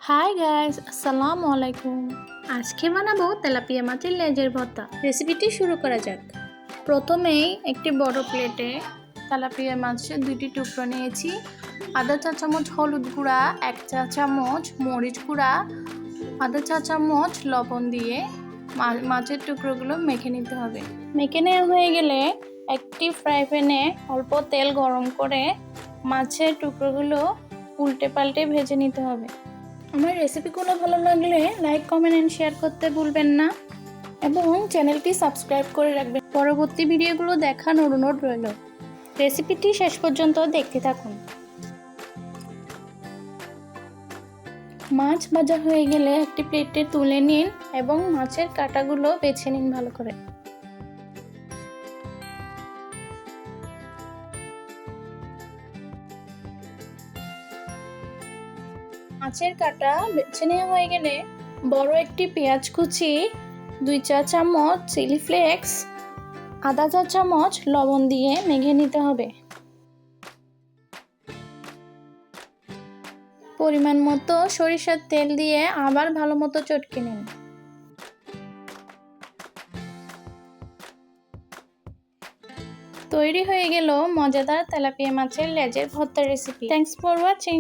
Hi guys, আসসালামু আলাইকুম। আজকে বানাবো তেলাপিয়া মাছের লেজের ভর্তা। রেসিপিটি শুরু করা যাক। প্রথমেই একটি বড় প্লেটে তেলাপিয়া মাছের 2টি টুকরো নিয়েছি। আধা চা চামচ হলুদ গুঁড়া, 1 চা চামচ মরিচ গুঁড়া, আধা চা চামচ লবণ দিয়ে মাছের টুকরোগুলো মেখে নিতে হবে। মেখে নেওয়া হয়ে গেলে একটি ফ্রাই প্যানে অল্প তেল গরম করে মাছের টুকরোগুলো উল্টে পাল্টে ভেজে নিতে হবে। আমার রেসিপিগুলো ভালো লাগলে লাইক, কমেন্ট এন্ড শেয়ার করতে ভুলবেন না এবং চ্যানেলটি সাবস্ক্রাইব করে রাখবেন। পরবর্তী ভিডিওগুলো দেখার অনুরোধ রইল। রেসিপিটি শেষ পর্যন্ত দেখতে থাকুন। মাছ ভাজা হয়ে গেলে একটি প্লেটে তুলে নিন এবং মাছের কাঁটাগুলো বেছে নিন ভালো করে। মাছের কাঁটা বেছে নেওয়া হয়ে গেলে বড় একটি পেঁয়াজ কুচি, 2 চা চামচ চিলি ফ্লেক্স, আধা চা চামচ লবণ দিয়ে মেখে নিতে হবে। পরিমাণ মতো সরিষার তেল দিয়ে আবার ভালো মতো চটকে নিন। তৈরি হয়ে গেল মজাদার তেলাপিয়া মাছের লেজের ভর্তা রেসিপি। Thanks for watching.